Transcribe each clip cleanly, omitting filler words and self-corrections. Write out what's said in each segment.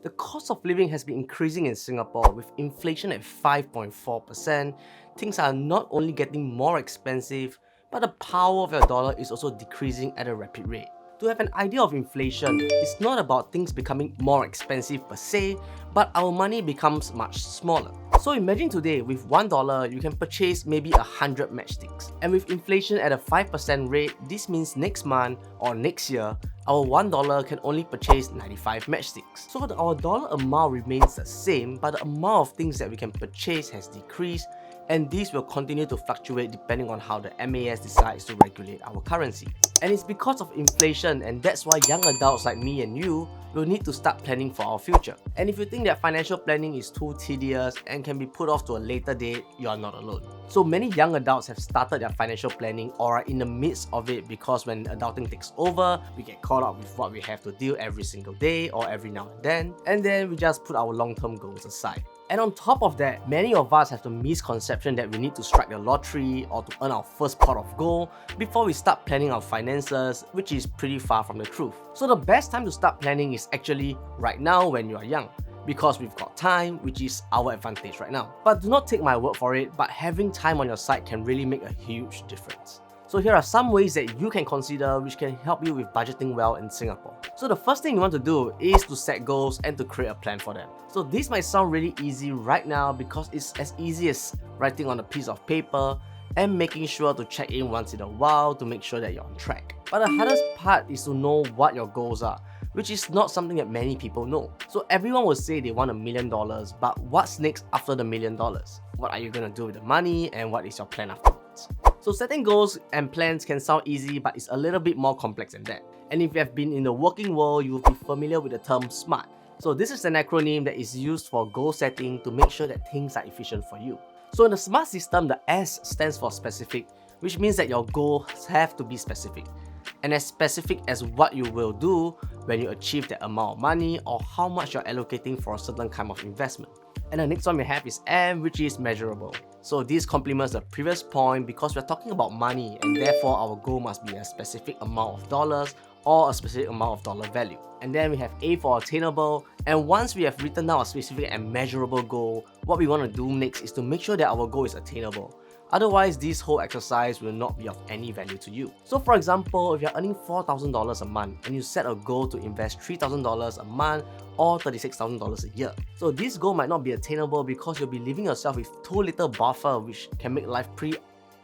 The cost of living has been increasing in Singapore with inflation at 5.4%. Things are not only getting more expensive, but the power of your dollar is also decreasing at a rapid rate. To have an idea of inflation, it's not about things becoming more expensive per se, but our money becomes much smaller. So imagine today, with $1, you can purchase maybe 100 matchsticks. And with inflation at a 5% rate, this means next month or next year, our $1 can only purchase 95 matchsticks. So our dollar amount remains the same, but the amount of things that we can purchase has decreased, and these will continue to fluctuate depending on how the MAS decides to regulate our currency. And it's because of inflation, and that's why young adults like me and you will need to start planning for our future. And if you think that financial planning is too tedious and can be put off to a later date, you are not alone. So many young adults have started their financial planning or are in the midst of it because when adulting takes over, we get caught up with what we have to do every single day or every now and then we just put our long-term goals aside. And on top of that, many of us have the misconception that we need to strike the lottery or to earn our first pot of gold before we start planning our finances, which is pretty far from the truth. So the best time to start planning is actually right now when you are young, because we've got time, which is our advantage right now. But do not take my word for it, but having time on your side can really make a huge difference. So here are some ways that you can consider which can help you with budgeting well in Singapore. So the first thing you want to do is to set goals and to create a plan for them. So this might sound really easy right now because it's as easy as writing on a piece of paper and making sure to check in once in a while to make sure that you're on track. But the hardest part is to know what your goals are, which is not something that many people know. So everyone will say they want $1 million, but what's next after the $1 million? What are you gonna do with the money and what is your plan afterwards? So setting goals and plans can sound easy, but it's a little bit more complex than that. And if you have been in the working world, you will be familiar with the term SMART. So this is an acronym that is used for goal setting to make sure that things are efficient for you. So in the SMART system, the S stands for specific, which means that your goals have to be specific. And as specific as what you will do when you achieve that amount of money or how much you're allocating for a certain kind of investment. And the next one we have is M, which is measurable. So this complements the previous point because we're talking about money, and therefore our goal must be a specific amount of dollars or a specific amount of dollar value. And then we have A for attainable, and once we have written down a specific and measurable goal, what we want to do next is to make sure that our goal is attainable. Otherwise, this whole exercise will not be of any value to you. So for example, if you're earning $4,000 a month and you set a goal to invest $3,000 a month or $36,000 a year. So this goal might not be attainable because you'll be leaving yourself with too little buffer, which can make life pretty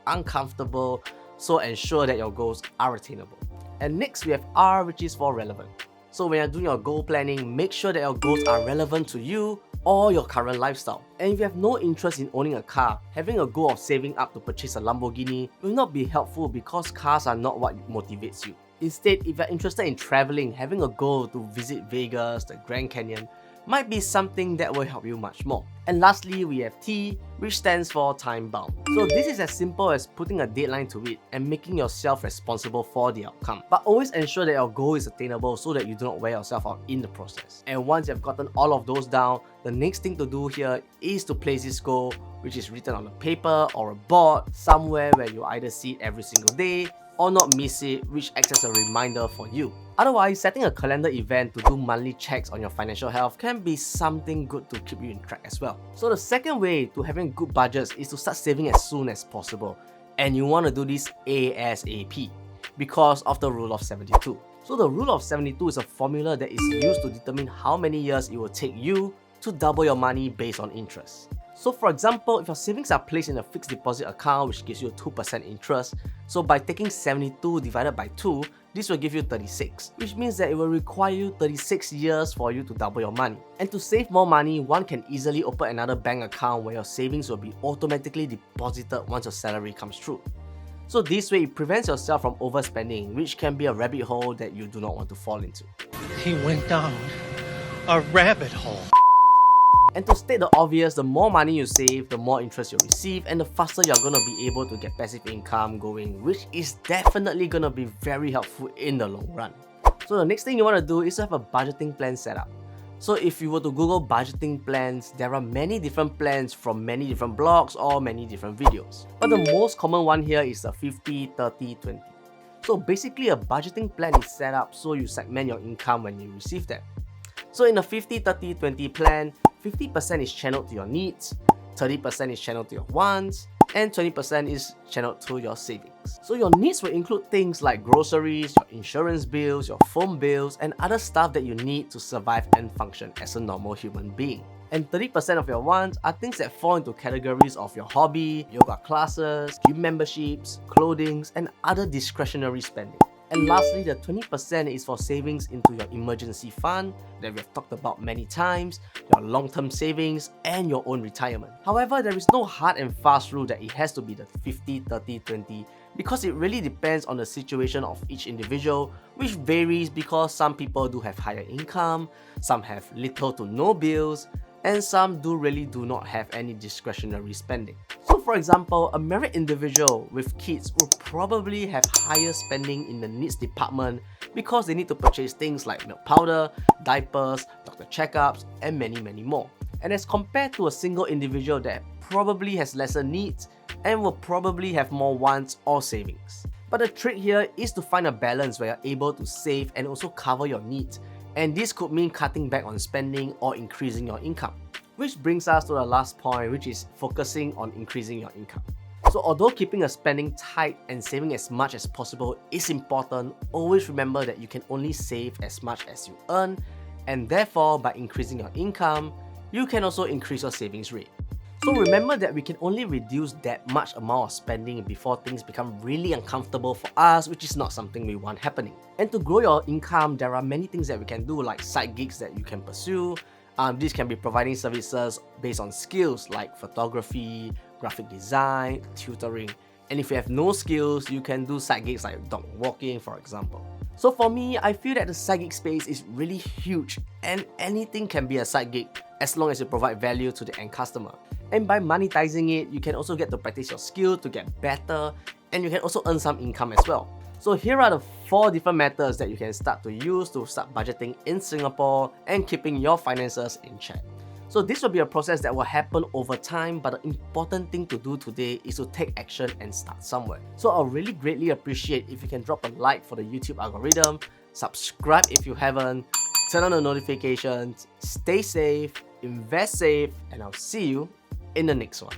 uncomfortable. So ensure that your goals are attainable. And next we have R, which is for relevant. So when you're doing your goal planning, make sure that your goals are relevant to you or your current lifestyle. And if you have no interest in owning a car, having a goal of saving up to purchase a Lamborghini will not be helpful because cars are not what motivates you. Instead, if you're interested in traveling, having a goal to visit Vegas, the Grand Canyon, might be something that will help you much more. And lastly, we have T, which stands for time bound. So this is as simple as putting a deadline to it and making yourself responsible for the outcome. But always ensure that your goal is attainable so that you do not wear yourself out in the process. And once you've gotten all of those down, the next thing to do here is to place this goal, which is written on a paper or a board, somewhere where you either see it every single day or not miss it, which acts as a reminder for you. Otherwise, setting a calendar event to do monthly checks on your financial health can be something good to keep you in track as well. So the second way to having good budgets is to start saving as soon as possible. And you want to do this ASAP because of the rule of 72. So the rule of 72 is a formula that is used to determine how many years it will take you to double your money based on interest. So for example, if your savings are placed in a fixed deposit account which gives you a 2% interest, so by taking 72 divided by 2, this will give you 36, which means that it will require you 36 years for you to double your money. And to save more money, one can easily open another bank account where your savings will be automatically deposited once your salary comes through. So this way it prevents yourself from overspending, which can be a rabbit hole that you do not want to fall into. He went down a rabbit hole. And to state the obvious, the more money you save, the more interest you receive, and the faster you're gonna be able to get passive income going, which is definitely gonna be very helpful in the long run. So the next thing you wanna do is to have a budgeting plan set up. So if you were to Google budgeting plans, there are many different plans from many different blogs or many different videos. But the most common one here is the 50, 30, 20. So basically a budgeting plan is set up so you segment your income when you receive them. So in a 50-30-20 plan, 50% is channeled to your needs, 30% is channeled to your wants, and 20% is channeled to your savings. So your needs will include things like groceries, your insurance bills, your phone bills, and other stuff that you need to survive and function as a normal human being. And 30% of your wants are things that fall into categories of your hobby, yoga classes, gym memberships, clothing, and other discretionary spending. And lastly, the 20% is for savings into your emergency fund that we have talked about many times, your long-term savings, and your own retirement. However, there is no hard and fast rule that it has to be the 50-30-20 because it really depends on the situation of each individual, which varies because some people do have higher income, some have little to no bills, and some really do not have any discretionary spending. So for example, a married individual with kids will probably have higher spending in the needs department because they need to purchase things like milk powder, diapers, doctor checkups, and many more. And as compared to a single individual that probably has lesser needs and will probably have more wants or savings. But the trick here is to find a balance where you're able to save and also cover your needs. And this could mean cutting back on spending or increasing your income. Which brings us to the last point, which is focusing on increasing your income. So although keeping a spending tight and saving as much as possible is important, always remember that you can only save as much as you earn, and therefore by increasing your income, you can also increase your savings rate. So remember that we can only reduce that much amount of spending before things become really uncomfortable for us, which is not something we want happening. And to grow your income, there are many things that we can do, like side gigs that you can pursue. These can be providing services based on skills like photography, graphic design, tutoring. And if you have no skills, you can do side gigs like dog walking, for example. So for me, I feel that the side gig space is really huge and anything can be a side gig as long as you provide value to the end customer. And by monetizing it, you can also get to practice your skill to get better, and you can also earn some income as well. So here are the 4 different methods that you can start to use to start budgeting in Singapore and keeping your finances in check. So this will be a process that will happen over time, but the important thing to do today is to take action and start somewhere. So I'll really greatly appreciate if you can drop a like for the YouTube algorithm, subscribe if you haven't, turn on the notifications, stay safe, invest safe, and I'll see you in the next one.